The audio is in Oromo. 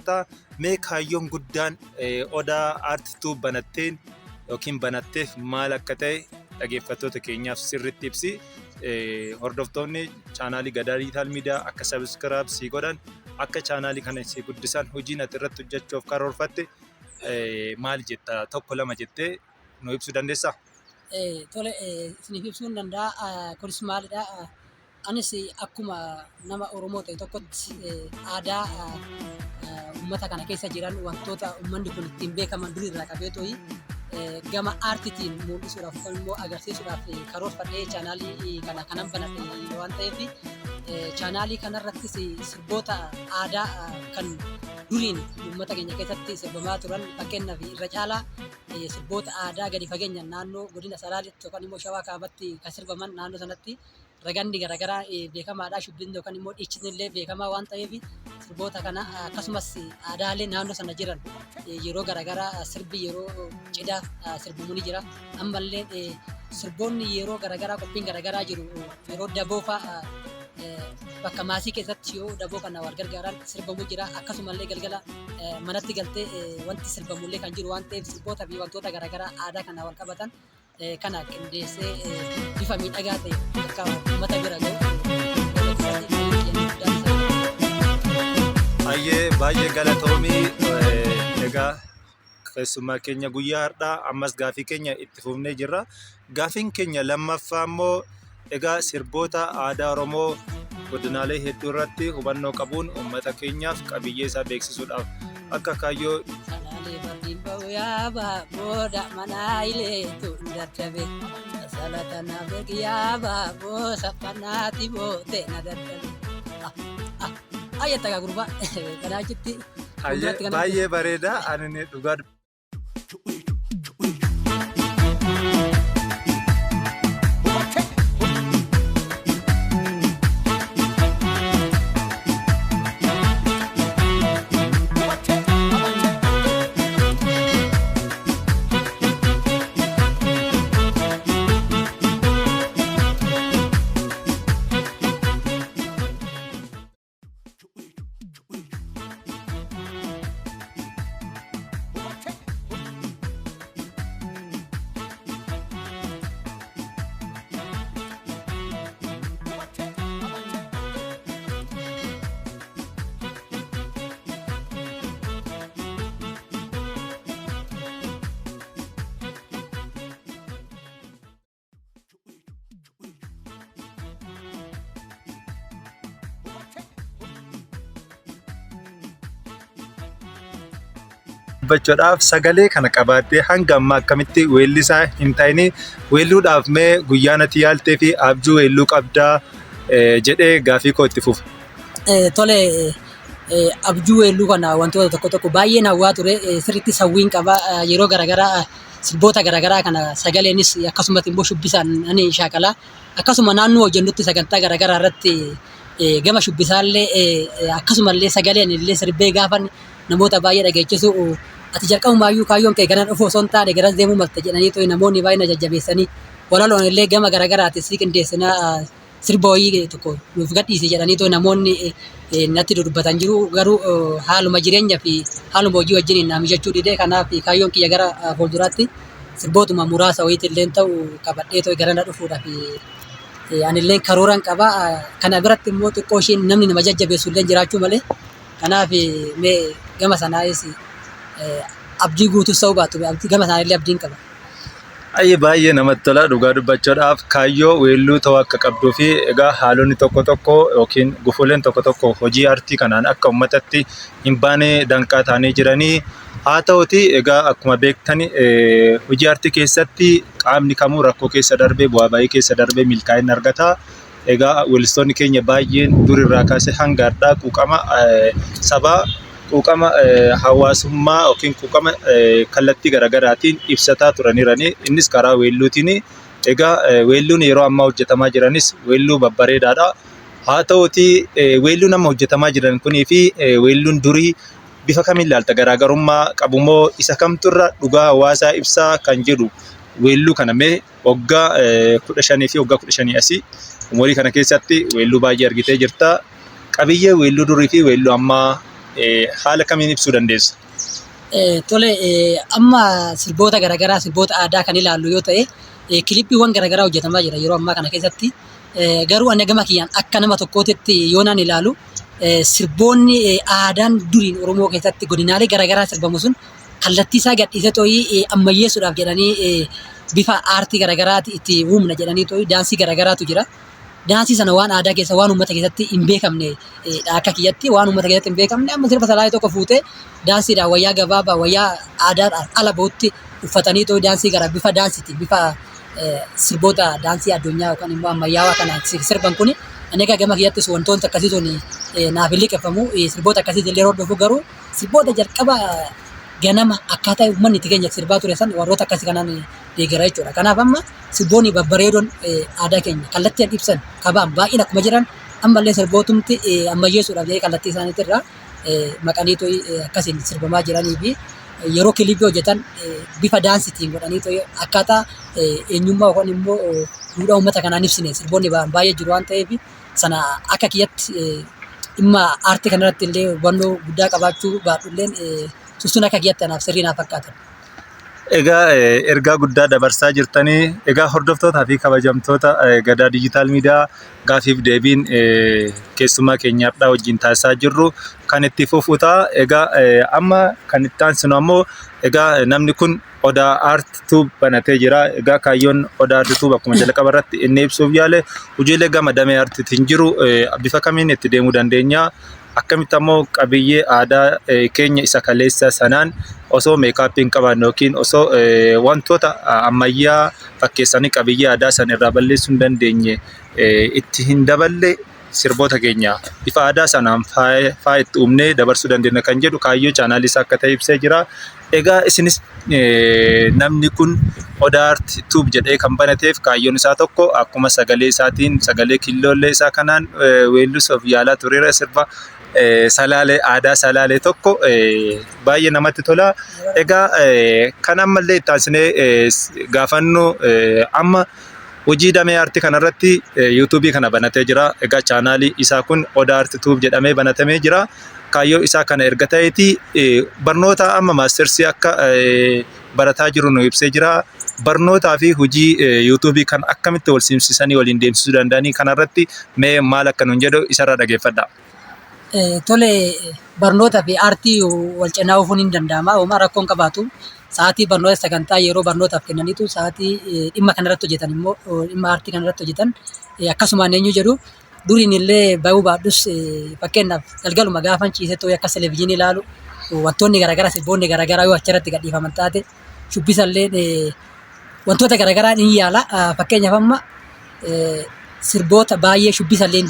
jirta. Mee kaayyoon guddaan odaa aartituu banatteen yookiin banatteef maal akka ta'e dhaggeeffattoota keenyaaf sirriitti ibsi. Hordoftoonni chaanaalii Gadaa Digital Media akka subscribe si godhan akka chaanaalii kana si guddisan hojiin ati irratti hojjechuuf karoorfatte maal jetta tokko lama jettee nu ibsuu dandeessaa? Tole isiniif ibsuun danda'a. Kunis maalidha? Anis akkuma nama Oromoo ta'e tokkotti aadaa uummata kana keessa jiran wantoota uummanni kun ittiin beekaman durirraa qabeetooyi gama aartiitiin mul'isuudhaaf yookaan immoo agarsiisuudhaaf karoorfadhee chaanaalii kana kanan banadhe waan ta'eef chaanaalii kanarrattis sirboota aadaa kan duriin uummata keenya keessatti sirbamaa turan fakkeenyaaf irra caalaa sirboota aadaa gadi fageenyaan naannoo godina Salaaleetti yookaan immoo Shawaa Kaabaatti kan sirbaman naannoo sanatti raganni garaagaraa beekamaadha. Shubbisni yookaan immoo dhiichisni illee beekamaa waan ta'eef sirboota kana akkasumas aadaalee naannoo sana jiran yeroo garaagaraa sirbi yeroo cidhaa sirbamu ni jira. Ammallee sirboonni yeroo garaagaraa qophiin garaagaraa jiru yeroo daboo fa'aa bakka maasii keessatti yoo daboo kana wal gargaaran sirbamu jira. Akkasumallee galgala manatti galtee wanti sirbamullee kan jiru waan ta'eef sirboota fi wantoota garaagaraa aadaa kana wal qabatan kana qindeessee bifa miidhagaa ta'e akka uummata bira gahu. Baay'ee galatoomii. Egaa keessummaa keenya guyyaa har'aa ammas gaafii keenya itti fufnee jirra. Gaafiin keenya lammaffaa immoo egaa sirboota aadaa Oromoo godinaalee hedduu irratti hubannoo qabuun uummata keenyaaf qabiyyee isaa beeksisuudhaaf akka kaayyoo yaaba booda manaa ileetu dadhabe salatana beeki yaaba boosa fanaati boote na dadhabe. Ayyatta gaa gurbaa kanaa jitti. Baay'ee bareeda. Ani dhugaa dubbachuudhaaf sagalee kana qabaattee hanga ammaa akkamitti weellisaa hin ta'ini weelluudhaaf mee guyyaa ati yaaltee fi abjuu weelluu qabdaa jedhee gaafii koo itti fufa. Tole abjuu weelluu kana wantoota tokko tokko baay'een hawwaa ture sirriitti sawwiin qaba yeroo garaagaraa sirboota garaagaraa kana sagaleenis akkasumas immoo shubbisaan ani shaakala akkasuma naannoo hojjennutti sagantaa garaagaraa irratti gama shubbisaallee akkasumallee sagaleen illee sirbee gaafan namoota baay'ee dhageechisu ati jalqabumaayyuu kaayyoon kee garan dhufuu osoo hin taane garas deemuu malte jedhanii to'i namoonni baay'ee na jajjabeessanii walaloon illee gama garaagaraati sii qindeessinaa sirba wayii tokko nuuf gadhiisi jedhanii to'i namoonni natti dubbatan jiru. Garuu haaluma jireenya fi haaluma hojii wajjin na mijachuu didee kanaaf kaayyoon kiyya gara fuulduraatti sirbootuma muraasa wayiitti illee ta'u qabadhee to'i gara na dhufuudhaaf anillee karooran qaba. Kana biratti immoo xiqqoo ishiin namni nama jajjabeessu illee jiraachuu malee kanaaf mee gama sanaayis abdii guutuu ta'uu baatu gama sanaallee abdiin qaba. Baay'ee namatti tola. Dhugaa dubbachuudhaaf kaayyoo weelluu ta'uu akka qabduu fi egaa haalonni tokko tokko yookiin gufuuleen tokko tokko hojii aartii kanaan akka uummatatti hin baane danqaa ta'anii jiranii. Haa ta'uti egaa akkuma beektan hojii aartii keessatti qaamni kamuu rakkoo keessa darbee bu'aa bayii keessa darbee milkaa'ina argata. Egaa weellistoonni keenya baay'een durirraa kaasee hanga har'aa quuqama sabaa quuqama hawaasummaa yookiin quuqama kallattii garaagaraatiin ibsataa turaniirani. Innis karaa weelluutiin. Egaa weelluun yeroo ammaa hojjetamaa jiranis weelluu babbareedaadha. Haa ta'uti weelluun amma hojjetamaa jiran kunii fi weelluun durii bifa kamiin ilaalta? Garaagarummaa qabumoo isa kamturra dhugaa hawaasaa ibsaa kan jedhu weelluu kana mee waggaa 15 fi waggaa 15 asii umurii kana keessatti weelluu baay'ee argitee jirta. Qabiyyee weelluu durii fi weelluu ammaa haala kamiin ibsuu dandeessa? Tole amma sirboota garaagaraa sirboota aadaa kan ilaallu yoo ta'e kilippiiwwan garaagaraa hojjetamaa jira yeroo ammaa kana keessatti. Garuu ani gama kiyyaan akka nama tokkootitti yoo naan ilaalu sirboonni aadaan duriin Oromoo keessatti godinaalee garaagaraa sirbamu sun kallattii isaa gadhiisee tooyi ammayyeessuudhaaf jedhanii bifa aartii garaagaraati itti uumna jedhanii tooyi daansii garaagaraatu jira. Daansii sana waan aadaa keessa waan uummata keessatti hin beekamne akka kiyyatti waan uummata keessatti hin beekamne amma sirba salaalee tokko fuutee daansiidhaan wayyaa gabaabaa wayyaa aadaadhaan ala bahutti uffatanii tooyi daansii gara bifa daansiitiin bifa sirboota daansii addunyaa yookaan immoo ammayyaawaa kanaan sirban kuni ani egaa gama kiyyattis wantoota akkasii sun naaf hin liqeeffamu sirboota akkasii illee hordofu garuu sirboota jalqaba ganama akkaataa uummanni itti keenya sirbaa ture san warroota akkasii kanaan deeggara jechuudha. Kanaaf amma sirboonni babbareedoon aadaa keenya kallattiin ibsan kabaan baay'een akkuma jiran ammallee sirbootumti ammayyeessuudhaaf jedhee kallattii isaaniitirraa maqanii tooyi akkasiin sirbamaa jiranii fi yeroo kiliipii hojjetan bifa daansiitiin godhanii tooyi akkaataa eenyummaa yookaan immoo duudhaa uummata kanaan ibsine sirboonni baay'ee jiru waan ta'eef sana akka kiyyatti dhimma aartii kanarratti illee hubannoo guddaa qabaachuu baadhulleen sustuun akka kiyyatti anaaf sirrii naaf fakkaatan. Egaa ergaa guddaa dabarsaa jirtanii egaa hordoftootaa fi kabajamtoota Gadaa Diijitaal Miidiyaa gaafiif deebiin keessummaa keenyaafdha wajjin taasisaa jirru kan itti fufuuta. Egaa amma kan itti aansinu ammoo egaa namni kun Odaa Aart Tuub banatee jira. Egaa kaayyoon Odaa Aart Tuub akkuma jalqaba irratti inni ibsuuf yaale hojiilee gama damee aartiitiin jiru bifa kamiin itti deemuu dandeenya? Akkamitti ammoo qabiyyee aadaa keenya isa kaleessa sanaan osoo meekaappiin qaban yookiin osoo wantoota ammayyaa fakkeessanii qabiyyee aadaa sana irraa balleessuu hin dandeenye itti hin daballe sirboota keenya bifa aadaa sanaan faaya itti uumnee dabarsuu dandeenya kan jedhu kaayyoo chaanaalii isaa akka ta'e ibsee jira. Egaa isinis namni kun Odaa Aart Tuub jedhee kan banateef kaayyoon isaa tokko akkuma sagalee isaatiin sagalee killoollee isaa kanaan weelluuf yaalaa tureera sirba salaalee aadaa salaalee tokko baay'ee namatti tola. Egaa kan ammallee itti aansinee gaafannu amma hojii damee aartii kanarratti yuutuubii kana banatee jira. Egaa chaanaalii isaa kun Odaa Aart Tuub jedhamee banatamee jira. Kaayyoo isaa kana erga ta'eeti barnoota amma maastersii akka barataa jiru nu ibsee jira. Barnootaa fi hojii yuutuubii kan akkamitti wal simsiisanii waliin deemsisuu danda'anii kanarratti mee maal akka nuun jedhu isarraa dhageeffadha. Tole barnootaa fi aartii wal cinaa oofuun hin danda'ama. Homaa rakkoon qabaatu sa'aatii barnoota sagantaa yeroo barnootaaf kennaniitu sa'aatii dhimma kanarratti hojjetan immoo dhimma aartii kanarratti hojjetan akkasumaan eenyu jedhu duriin illee bahuu baadhus fakkeenyaaf galgaluma gaafan ciisee tooyi akka televezyiinii ilaalu wantoonni garaagaraa sirboonni garaagaraa yoo achirratti gadhiifaman taate shubbisallee wantoota garaagaraa ni yaala. Fakkeenyaaf amma sirboota baay'ee shubbisallee